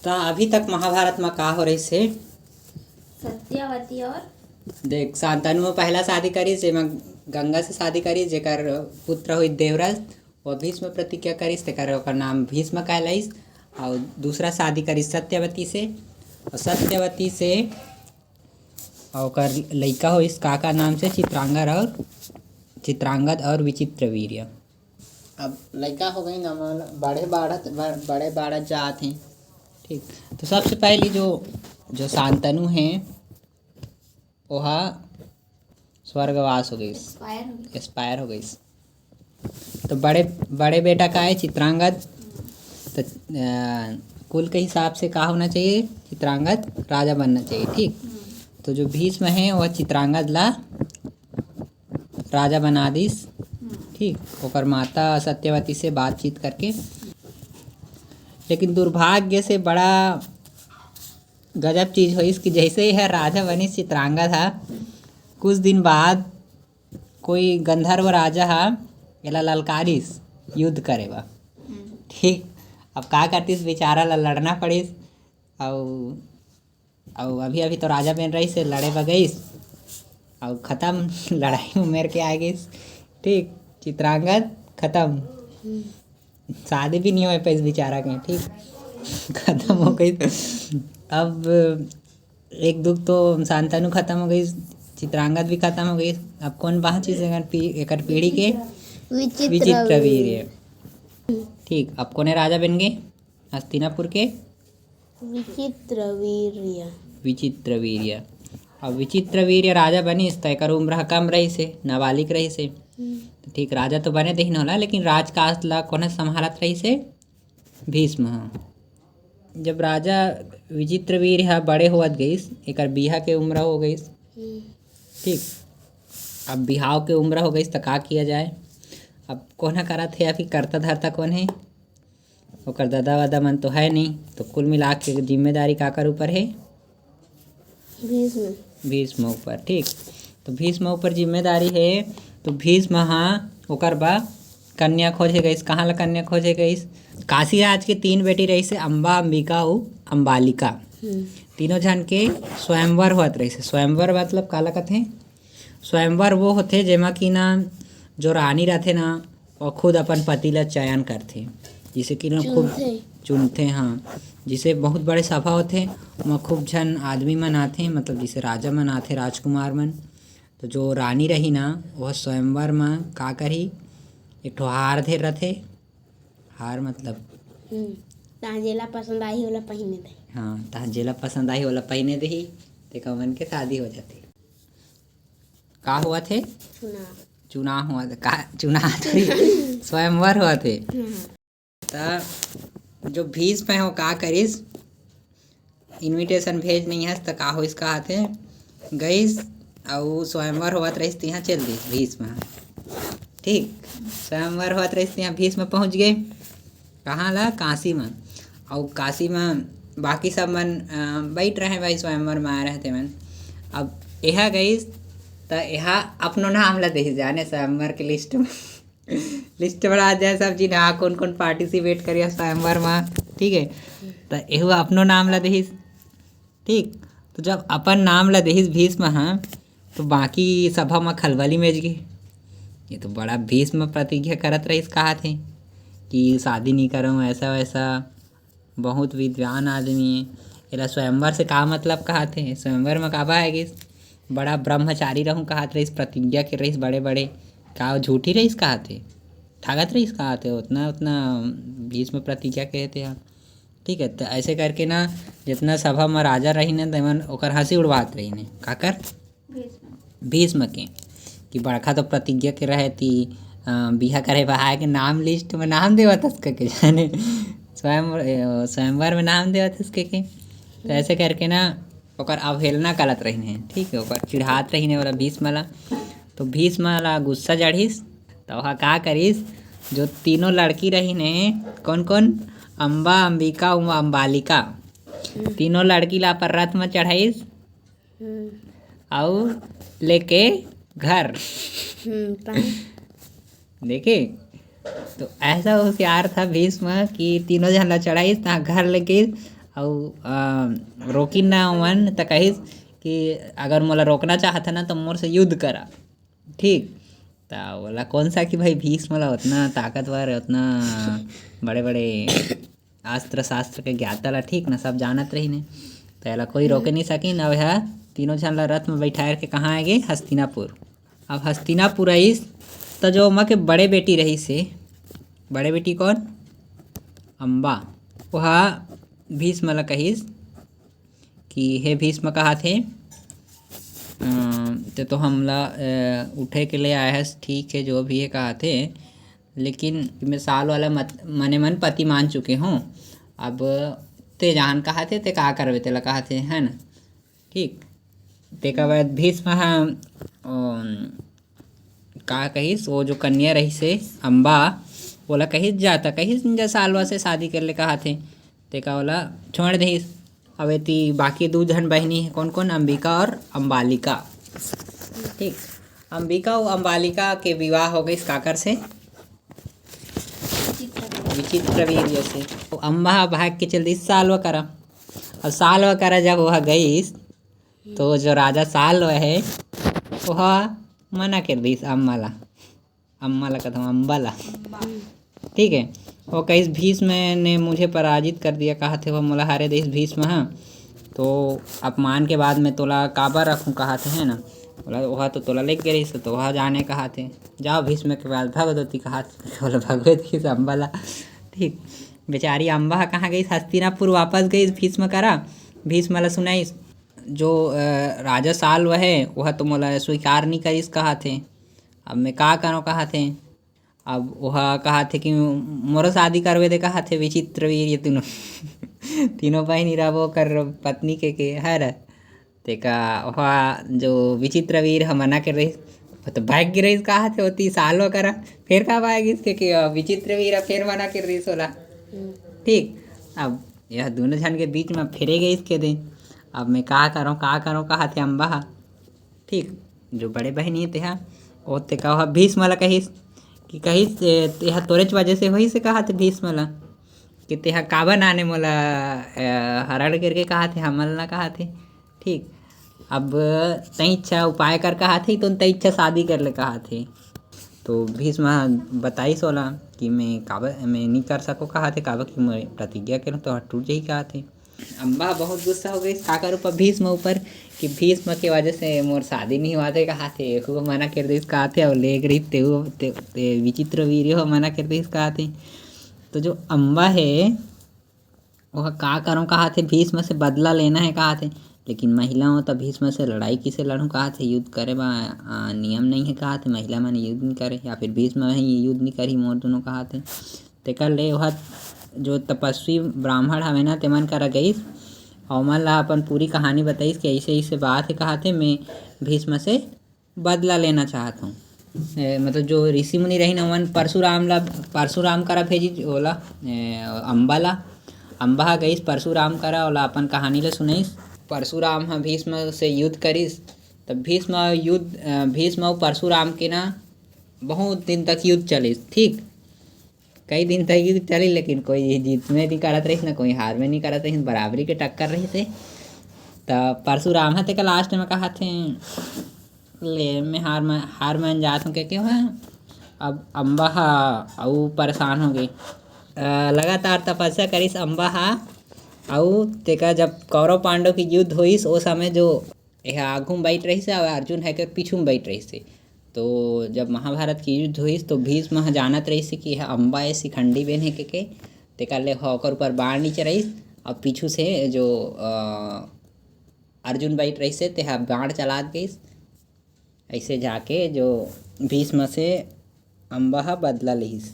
तो अभी तक महाभारत में का हो रही से सत्यवती और देख शांतनु पहला शादी करी जेमा गंगा से शादी करी जेकर पुत्र हुई देवराज और भीष्म प्रतिज्ञा करिस तेकर ओकर नाम भीष्म कहलाइस। और दूसरा शादी करिस सत्यवती से और सत्यवती से ओकर लइका होइस काका नाम से चित्रांगद और विचित्रवीर्य। अब लइका हो गई ना बड़े बाढ़त जात हैं। ठीक, तो सबसे पहली जो शांतनु हैं वह स्वर्गवास हो गई, एक्सपायर हो गई। तो बड़े बेटा का है चित्रांगद। तो कुल के हिसाब से का होना चाहिए, चित्रांगद राजा बनना चाहिए। ठीक, तो जो भीष्म है वह चित्रांगद ला राजा बना दिस। ठीक, ओकर माता सत्यवती से बातचीत करके, लेकिन दुर्भाग्य से बड़ा गजब चीज़ हुई कि जैसे ही है राजा बनी चित्रांगद था, कुछ दिन बाद कोई गंधर्व राजा हा एला ललकारिस युद्ध करे बा। ठीक, अब का करतीस बेचारा ला लड़ना पड़िस। और अभी तो राजा बन रही से लड़े बगईस और ख़त्म लड़ाई में मेर के आ गईस। ठीक, चित्रांगद ख़त्म, शादी भी नहीं हो पाई बेचारा के। ठीक, ख़त्म हो गई। अब एक दुख तो शांतनु ख़त्म हो गई, चित्रांगद भी ख़त्म हो गई। अब कौन बाँची एक पीढ़ी के विचित्रवीर्य। ठीक, अब कौन राजा बन गए हस्तिनापुर के विचित्रवीर्य। अब विचित्रवीर्य राजा बनिस तो एकर उम्र कम रही से, नाबालिग रही से। ठीक, राजा तो बने दही न होला, लेकिन राजकाज ला कोने संभालत रही से भीष्म। जब राजा विचित्रवीर्य बड़े होवत गईस, एकर बिहा के उम्र हो गईस। ठीक, अब बिहाव के उम्र हो गईस तो का किया जाए। अब कोना करत है, अभी करता धरता कौन है, ओकर दादा वादा मन तो है नहीं। तो कुल मिला के जिम्मेदारी काकर ऊपर है, भीष्म ऊपर। ठीक, तो भीष्म ऊपर जिम्मेदारी है। तो भीष्म हाँ ओकर बा कन्या खोजे गईस। कहाँ ला कन्या खोजे गईस, काशी राज के 3 बेटी रही से, अम्बा, अंबिका और अम्बालिका। तीनों जन के स्वयंवर होत रही से। स्वयंवर मतलब काला कथे, स्वयंवर वो होते जेमा कि ना जो रानी रहते ना वो खुद अपन पति ला चयन करते, जिसे कि ना खूब चुनते। हाँ, जिसे बहुत बड़े सभा होते वहाँ खूब जन आदमी मन आते, मतलब जिसे राजा मन आते, राजकुमार मन। तो जो रानी रही ना वह स्वयंवर में का करी, एक ठो हार धे रथे। हार मतलब तहाँ जेला पसंद आई होला पहिने दे। हाँ, तहाँ जेला पसंद आई होला पहिने दही, तेका मन के शादी हो जाती। का हुआ थे, चुनाव हुआ थे। का चुनाव स्वयंवर हुआ थे। तो जो भीष्म है वो का करिस, इनविटेशन भेज नहीं है तो का होइस, का थे गईस और स्वयंवर होवत रहीस तिहाँ चल दिस भीष्म। ठीक, स्वयंवर होवत रहीस तिहाँ भीष्म पहुँच गए। कहाँ ला, काशी में। और काशी में बाकी सब मन बैठ रहे भाई, स्वयंवर में आए रहते मन। अब यह गई तो यह अपनो नाम ला दे जाने स्वयंवर के लिस्ट में लिस्ट बना जाए सब जी ना कौन कौन पार्टिसिपेट करिए स्वयंवर में। ठीक है, तो यह अपनो नाम ला दहिस। ठीक, तो जब अपन नाम ला दहिस भीष्म हाँ, तो बाकी सभा में खलबली मेज गई। ये तो बड़ा भीष्म प्रतिज्ञा करत रहीस कहा थे कि शादी नहीं करूँ ऐसा वैसा, बहुत विद्वान आदमी है। एला स्वयंवर से का मतलब कहा थे, स्वयंवर में काबा है कि बड़ा ब्रह्मचारी रहूँ कहा रहीस, प्रतिज्ञा के रहीस बड़े बड़े, का झूठी रहीस कहा थे, ठगत रहीस कहा थे, उतना भीष्म प्रतिज्ञा कहते हैं। ठीक है, तो ऐसे करके ना जितना सभा में राजा रही ने तेमन ओकर हंसी उड़वात रही ने काकर भीष्म के, कि बड़का तो प्रतिज्ञा के रहे थी बिहा करे बहा के नाम लिस्ट में नाम देवत उसके के जाने स्वयंवर में नाम देवत उसके के। तो ऐसे करके ना ओकर अवहेलना करत रही ने। ठीक है, ओकर चिढ़ात रही ने वाला भीष्म ला। तो भीष्म ला गुस्सा चढ़िस तो वह का करिस, जो तीनों लड़की रही ने कौन कौन, अम्बा, अंबिका और अम्बालिका, तीनों लड़की ला पर रथ में चढ़ाइस और लेके घर देखे। तो ऐसा होशियार था भीष्म कि तीनों जन ला चढ़ाइस तहाँ घर लेके रोकिन ना ओमन त कहिस कि अगर मोला रोकना चाहत ना तो मोर से युद्ध करा। ठीक, त बोला कौन सा कि भाई भीष्म वाला उतना ताकतवर उतना बड़े बड़े अस्त्र शास्त्र के ज्ञाता ला ठीक ना सब जानत रही ने, तो एला कोई रोके नहीं सकिन। अब यह तीनों झन ला रथ में बैठाए के कहाँ आ गए हस्तिनापुर। अब हस्तिनापुर आइस तो जो ओमा के बड़े बेटी रही से, बड़े बेटी कौन, अम्बा, वह भीष्म ला कहिस कि हे भीष्म कहा थे तो हमला उठे के लिए आया है, ठीक है जो भी है कहा थे, लेकिन मैं साल वाला मने मन पति मान चुके हूँ। अब ते जान कहा थे ते का करवे तेला कहा थे है ना। ठीक, तेका बाद भीष्म का कहिस वो जो कन्या रही से अम्बा बोला कहिस जाता कहिस जा सालवा से शादी कर ले कहा थे, तेका बोला छोड़ दहिस। अब एती बाकी दो जन बहनी है कौन कौन, अंबिका और अम्बालिका। ठीक, अंबिका और अम्बालिका के विवाह हो गई काकर से, विचित्रवीर जैसे। तो अम्बा भाग के चल दी सालवा करा। और सालवा करा जब वह गई तो जो राजा सालवा है वह मना कर दी अम्मा ला कहता हूँ अम्बा ला। ठीक है, वो कहीं भीष्म ने मुझे पराजित कर दिया कहा थे, वह मोला हारे देश भीष्म हाँ, तो अपमान के बाद मैं तोला काबर रखूँ कहा थे है ना। बोला वह तो तोला लेके गई तो वह जाने कहा थे, जाओ भीष्म के बाद भगवती कहा थे, बोला भगवती से अम्बा ला। ठीक, बेचारी अम्बा कहाँ गई, हस्तिनापुर वापस गई भीष्म करा। भीष्म ला सुनाई जो राजा साल वह है वह तो मोला स्वीकार नहीं करिस कहा थे, अब मैं का करो कहा थे। अब वह कहा थे कि मोर शादी करवे दे कहा थे विचित्रवीर ये तीनों तीनों बहनी रहो कर पत्नी के हर तेका वह जो विचित्रवीर हम मना कर रही तो भाग्य रही कहा थे होती सालों करा फिर का भाग इसके कि विचित्रवीर फिर मना कर रही सोला। ठीक, अब यह दोनों जन के बीच में फिरे गई इसके दिन। अब मैं का करूँ कहा थे अम्बा। ठीक, जो बड़े बहनी है तेहा वो ते कहा भीष्म ला कहिस कि कहिस तेहा तोरेच वजह से वही से कहा थे भीष्म ला कि तेहा काबर नाने मोला हरण करके कहा थे हमल ना कहा थे। ठीक, अब तई इच्छा उपाय कर कहा थे तो तई इच्छा शादी कर ले कहा थे। तो भीष्म बताई सोला कि मैं नहीं कर सको कहा थे काबर कि मैं प्रतिज्ञा करूँ तो टूट जाही कहा थे। अम्बा बहुत गुस्सा हो गई काकर ऊपर भीष्म ऊपर कि भीष्म की वजह से मोर शादी नहीं हुआ थे कहा थे, वो मना कर दी कहा थे और ले गई ते विचित्र वीर हो मना कर दी कहा थे। तो जो अम्बा है वह का करूँ कहा थे भीष्म से बदला लेना है कहा थे, लेकिन महिला हो तो भीष्म से लड़ाई किसे लड़ूँ कहा थे, युद्ध करे बा नियम नहीं है कहा थे, महिला मैंने युद्ध नहीं करे या फिर भीष्म ही युद्ध नहीं करी मोर दोनों कहा थे। तेकर ले वह जो तपस्वी ब्राह्मण हवे ना तेमन करा गईस और मन ला अपन पूरी कहानी बताइस कि ऐसे ऐसे बात है कहा थे, मैं भीष्म से बदला लेना चाहता हूँ। मतलब जो ऋषि मुनि रही ना मन परशुराम करा भेजी ओला अम्बा गईस परशुराम करा ओला अपन कहानी ला सुनाइस। परशुराम हाँ भीष्म से युद्ध करिस तब भीष्म और परशुराम के ना बहुत दिन तक युद्ध चलिस। ठीक, कई दिन तक युद्ध चली लेकिन कोई जीत में नहीं करत रही ना कोई हार में नहीं करत रही, बराबरी के टक्कर रही थे। तब परशुराम है तेका लास्ट में कहा थे ले मैं हार मान जात हूँ क्या है। अब अम्बा अऊ परेशान हो गई, लगातार तपस्या करिस अम्बा अऊ तेका जब कौरव पांडव की युद्ध होइस ओ समय जो यह आगू में बैठ रही से और अर्जुन है कर पीछू में बैठ रही से। तो जब महाभारत की युद्ध हुई तो भीष्म जानत रही कि यह अम्बा है शिखंडी बेन है के तेकर ले होकर ऊपर बाढ़ नीचे रही और पीछू से जो अर्जुन बैठ रही से तेहा बाढ़ चलात गई। ऐसे जाके जो भीष्म से अम्बा बदला लिहिस।